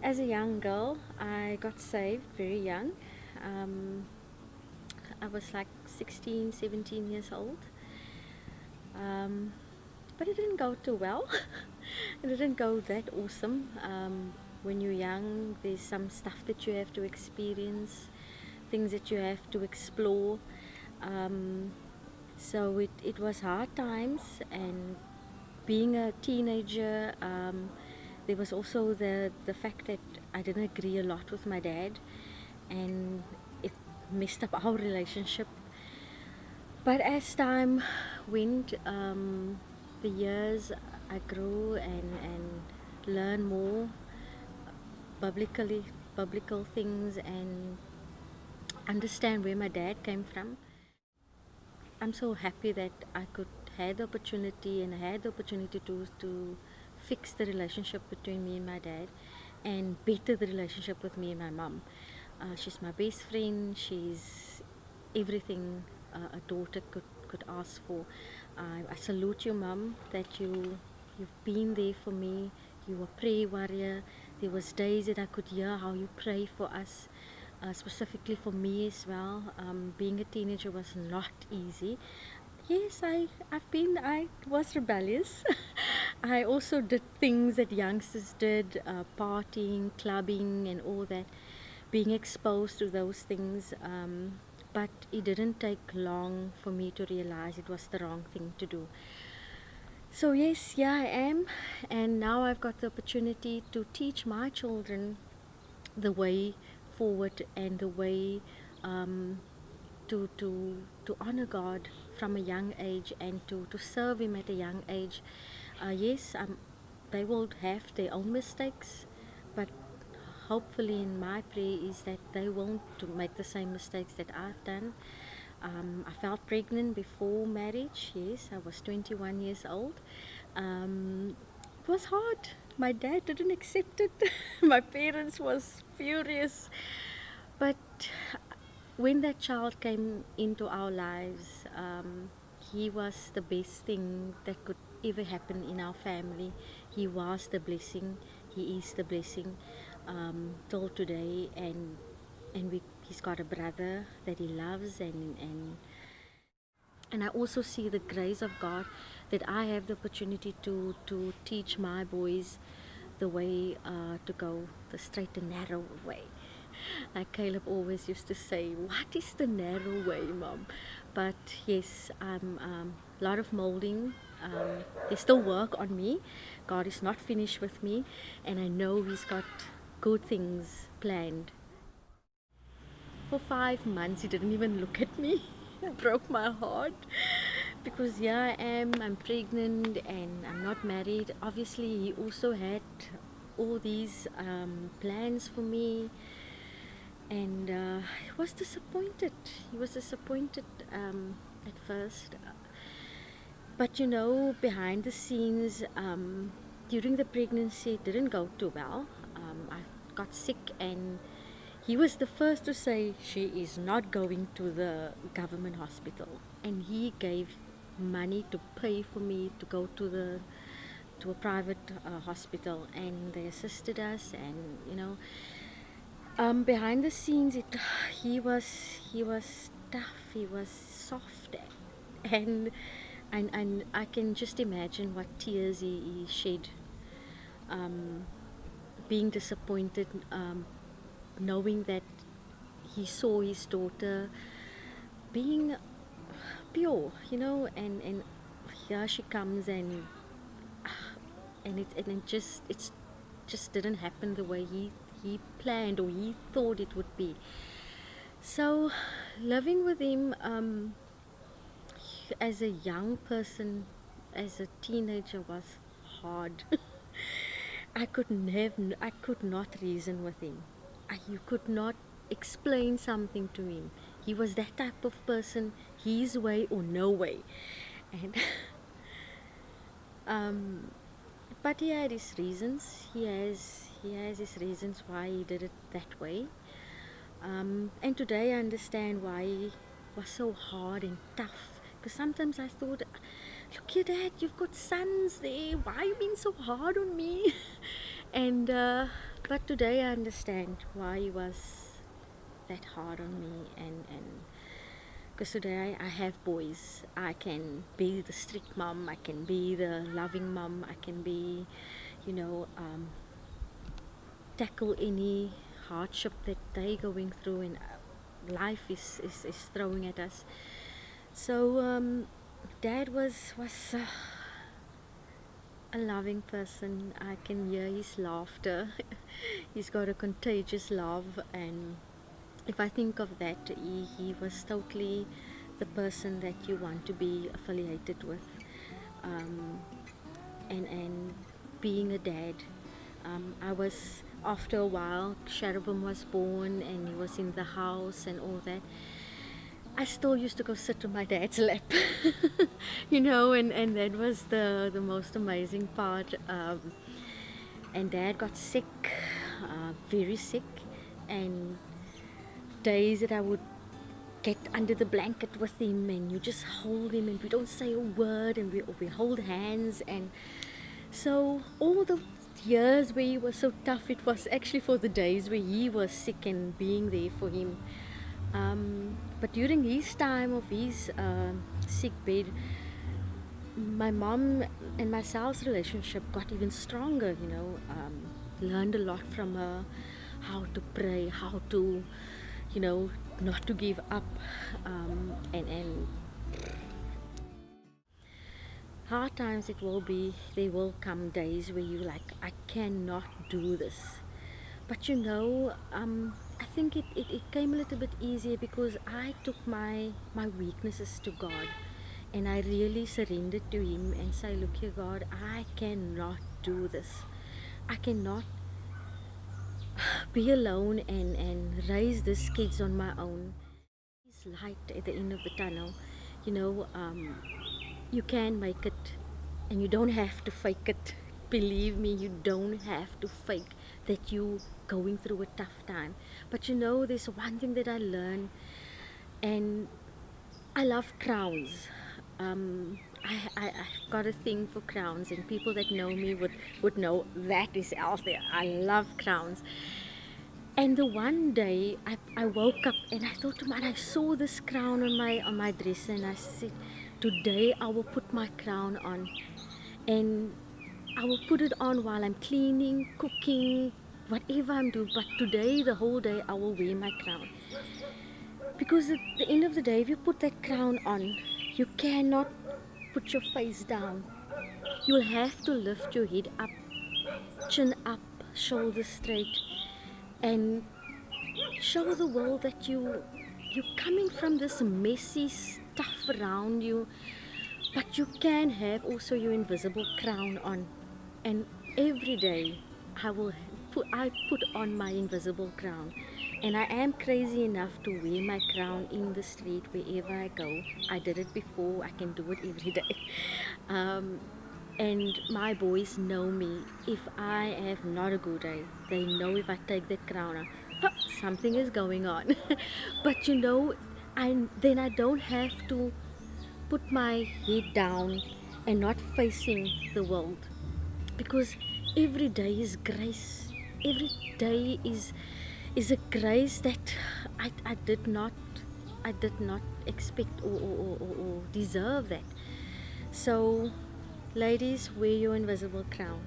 As a young girl, I got saved very young. Um, I was like 16, 17 years old. Um, but it didn't go too well. It didn't go that awesome. When you're young, there's some stuff that you have to experience, things that you have to explore. Um, so it was hard times, and being a teenager, there was also the fact that I didn't agree a lot with my dad, and it messed up our relationship. But as time went, the years, I grew and learned more publicly, biblical things, and understand where my dad came from. I'm so happy that I could had the opportunity and I had the opportunity to fix the relationship between me and my dad and better the relationship with me and my mom. She's my best friend. She's everything a daughter could ask for. I salute you, mom, that you've been there for me. You were a prayer warrior. There was days that I could hear how you pray for us, specifically for me as well. Being a teenager was not easy. Yes, I was rebellious. I also did things that youngsters did, partying, clubbing, and all that, being exposed to those things. But it didn't take long for me to realize it was the wrong thing to do. So, yes, yeah, I am. And now I've got the opportunity to teach my children the way forward and the way um, to honor God from a young age and to serve Him at a young age. Yes, they will have their own mistakes, but hopefully, in my prayer is that they won't to make the same mistakes that I've done. I felt pregnant before marriage. Yes, I was 21 years old. It was hard. My dad didn't accept it. My parents was furious. But when that child came into our lives, he was the best thing that could ever happen in our family. He was the blessing. He is the blessing till today, and he's got a brother that he loves, and I also see the grace of God that I have the opportunity to teach my boys the way to go the straight and narrow way. Like Caleb always used to say, "What is the narrow way, Mom?" But yes, I'm a lot of molding. There's still work on me. God is not finished with me, and I know He's got good things planned. For 5 months, he didn't even look at me. It broke my heart because here I am, I'm pregnant and I'm not married. Obviously, he also had all these plans for me, and he was disappointed. He was disappointed at first. But behind the scenes, during the pregnancy, it didn't go too well. I got sick, and he was the first to say she is not going to the government hospital, and he gave money to pay for me to go to a private hospital, and they assisted us, and behind the scenes, he was tough, he was soft, and and I can just imagine what tears he shed, um, being disappointed, knowing that he saw his daughter being pure, and here she comes, and it just didn't happen the way he planned or he thought it would be. So living with him, as a young person, as a teenager, was hard. I could not reason with him. You could not explain something to him. He was that type of person, his way or no way. And but he had his reasons. He has his reasons why he did it that way. And today I understand why he was so hard and tough. Because sometimes I thought, look here, Dad, you've got sons there. Why are you being so hard on me? And but today I understand why he was that hard on me, and because today I have boys. I can be the strict mom, I can be the loving mom, I can be, you know, tackle any hardship that they going through, and life is throwing at us. So dad was a loving person. I can hear his laughter. He's got a contagious love, and if I think of that, he was totally the person that you want to be affiliated with. Um, and being a dad, I was, after a while, Cherubim was born and he was in the house and all that. I still used to go sit on my dad's lap, and that was the most amazing part. And dad got sick, very sick, and days that I would get under the blanket with him and you just hold him and we don't say a word and we hold hands. And so all the years where he was so tough, it was actually for the days where he was sick and being there for him. But during his time of his sick bed, my mom and myself's relationship got even stronger. Learned a lot from her, how to pray, how to, not to give up, and hard times it will be. There will come days where you like, I cannot do this, but I think it came a little bit easier because I took my weaknesses to God, and I really surrendered to him and say, look here, God, I cannot do this. I cannot be alone and raise these kids on my own. There's light at the end of the tunnel. You know, you can make it, and you don't have to fake it. Believe me, you don't have to fake that you going through a tough time. But there's one thing that I learned, and I love crowns. I've got a thing for crowns, and people that know me would know that is Althea. I love crowns. And the one day I woke up and I thought to myself, I saw this crown on my dress, and I said, today I will put my crown on, and I will put it on while I'm cleaning, cooking, whatever I'm doing. But today, the whole day, I will wear my crown. Because at the end of the day, if you put that crown on, you cannot put your face down. You'll have to lift your head up, chin up, shoulders straight, and show the world that you're coming from this messy stuff around you, but you can have also your invisible crown on. And every day I put on my invisible crown, and I am crazy enough to wear my crown in the street wherever I go. I did it before, I can do it every day. And my boys know me. If I have not a good day, they know if I take that crown off, something is going on. But then I don't have to put my head down and not facing the world, because every day is grace. Every day is a grace that I did not expect or deserve that. So ladies, wear your invisible crown.